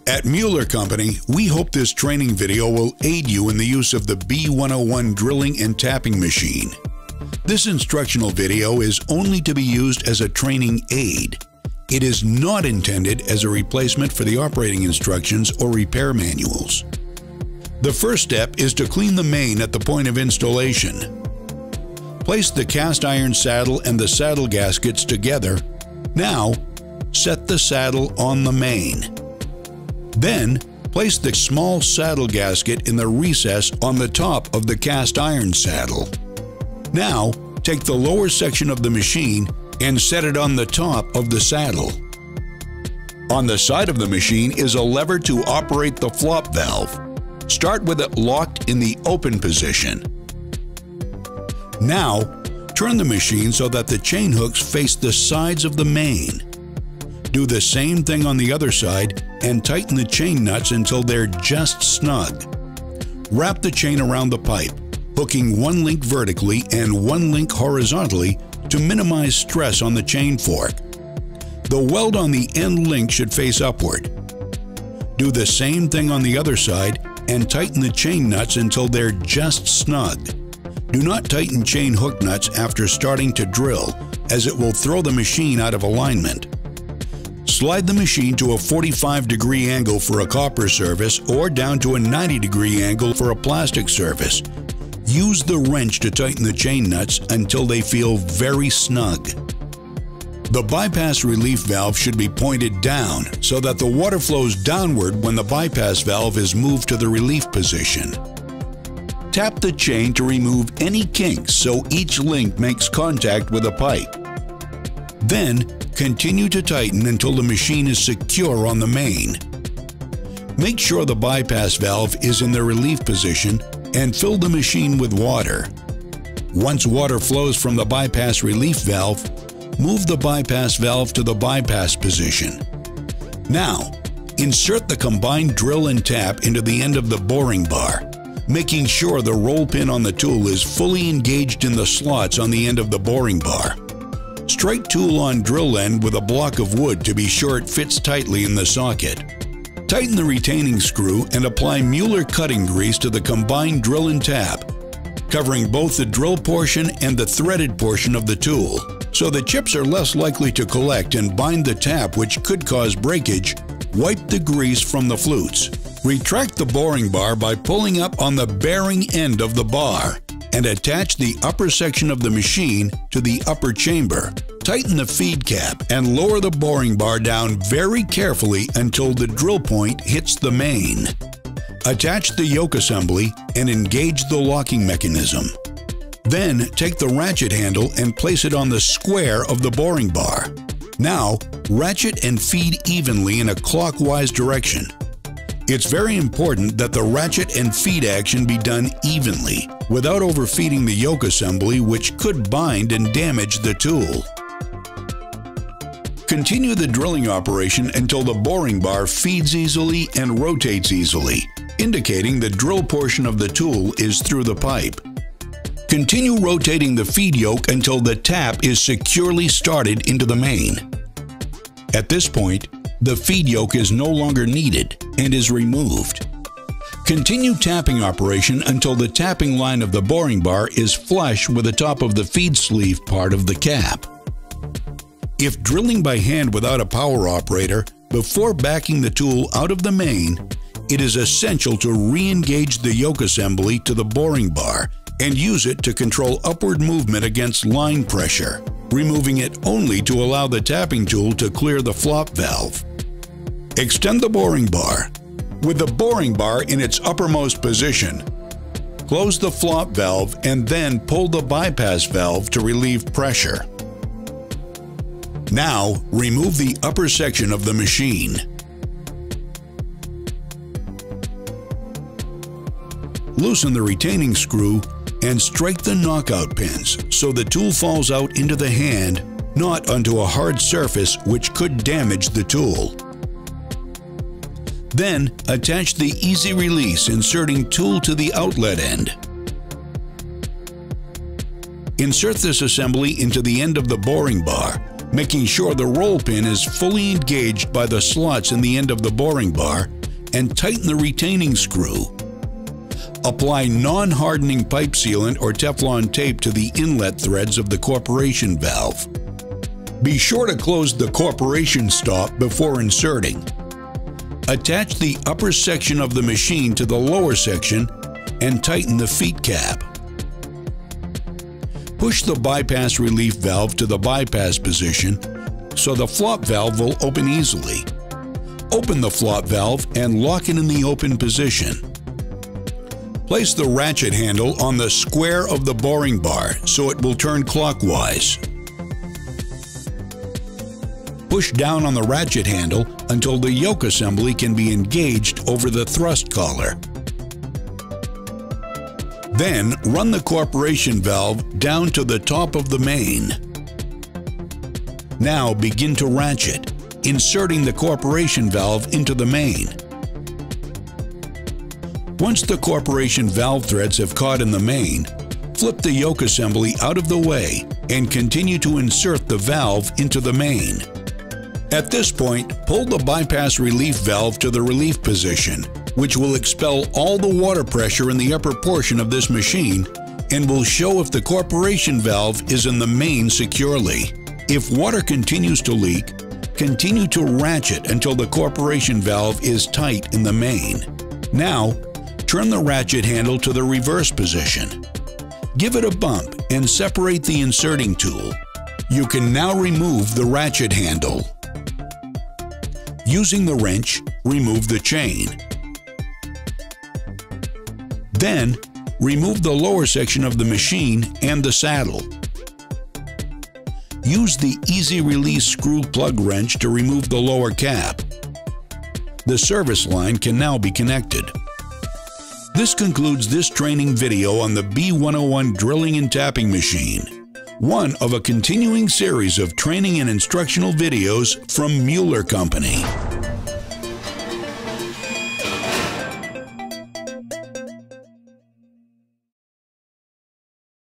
At Mueller Company, we hope this training video will aid you in the use of the B101 drilling and tapping machine. This instructional video is only to be used as a training aid. It is not intended as a replacement for the operating instructions or repair manuals. The first step is to clean the main at the point of installation. Place the cast iron saddle and the saddle gaskets together. Now, set the saddle on the main. Then, place the small saddle gasket in the recess on the top of the cast iron saddle. Now, take the lower section of the machine and set it on the top of the saddle. On the side of the machine is a lever to operate the flop valve. Start with it locked in the open position. Now, turn the machine so that the chain hooks face the sides of the main. Do the same thing on the other side and tighten the chain nuts until they're just snug. Wrap the chain around the pipe, hooking one link vertically and one link horizontally to minimize stress on the chain fork. The weld on the end link should face upward. Do the same thing on the other side and tighten the chain nuts until they're just snug. Do not tighten chain hook nuts after starting to drill, as it will throw the machine out of alignment. Slide the machine to a 45-degree angle for a copper surface or down to a 90-degree angle for a plastic surface. Use the wrench to tighten the chain nuts until they feel very snug. The bypass relief valve should be pointed down so that the water flows downward when the bypass valve is moved to the relief position. Tap the chain to remove any kinks so each link makes contact with a pipe. Then, continue to tighten until the machine is secure on the main. Make sure the bypass valve is in the relief position and fill the machine with water. Once water flows from the bypass relief valve, move the bypass valve to the bypass position. Now, insert the combined drill and tap into the end of the boring bar, making sure the roll pin on the tool is fully engaged in the slots on the end of the boring bar. Strike tool on drill end with a block of wood to be sure it fits tightly in the socket. Tighten the retaining screw and apply Mueller cutting grease to the combined drill and tap, covering both the drill portion and the threaded portion of the tool, so the chips are less likely to collect and bind the tap, which could cause breakage. Wipe the grease from the flutes. Retract the boring bar by pulling up on the bearing end of the bar and attach the upper section of the machine to the upper chamber. Tighten the feed cap and lower the boring bar down very carefully until the drill point hits the main. Attach the yoke assembly and engage the locking mechanism. Then take the ratchet handle and place it on the square of the boring bar. Now, ratchet and feed evenly in a clockwise direction. It's very important that the ratchet and feed action be done evenly, without overfeeding the yoke assembly, which could bind and damage the tool. Continue the drilling operation until the boring bar feeds easily and rotates easily, indicating the drill portion of the tool is through the pipe. Continue rotating the feed yoke until the tap is securely started into the main. At this point, the feed yoke is no longer needed and is removed. Continue tapping operation until the tapping line of the boring bar is flush with the top of the feed sleeve part of the cap. If drilling by hand without a power operator, before backing the tool out of the main, it is essential to re-engage the yoke assembly to the boring bar and use it to control upward movement against line pressure, removing it only to allow the tapping tool to clear the flop valve. Extend the boring bar. With the boring bar in its uppermost position, close the flop valve and then pull the bypass valve to relieve pressure. Now, remove the upper section of the machine. Loosen the retaining screw and strike the knockout pins so the tool falls out into the hand, not onto a hard surface which could damage the tool. Then, attach the easy release inserting tool to the outlet end. Insert this assembly into the end of the boring bar, making sure the roll pin is fully engaged by the slots in the end of the boring bar, and tighten the retaining screw. Apply non-hardening pipe sealant or Teflon tape to the inlet threads of the corporation valve. Be sure to close the corporation stop before inserting. Attach the upper section of the machine to the lower section and tighten the feet cap. Push the bypass relief valve to the bypass position so the flop valve will open easily. Open the flop valve and lock it in the open position. Place the ratchet handle on the square of the boring bar so it will turn clockwise. Push down on the ratchet handle until the yoke assembly can be engaged over the thrust collar. Then run the corporation valve down to the top of the main. Now begin to ratchet, inserting the corporation valve into the main. Once the corporation valve threads have caught in the main, flip the yoke assembly out of the way and continue to insert the valve into the main. At this point, pull the bypass relief valve to the relief position, which will expel all the water pressure in the upper portion of this machine and will show if the corporation valve is in the main securely. If water continues to leak, continue to ratchet until the corporation valve is tight in the main. Now, turn the ratchet handle to the reverse position. Give it a bump and separate the inserting tool. You can now remove the ratchet handle. Using the wrench, remove the chain. Then, remove the lower section of the machine and the saddle. Use the easy release screw plug wrench to remove the lower cap. The service line can now be connected. This concludes this training video on the B101 drilling and tapping machine, one of a continuing series of training and instructional videos from Mueller Company.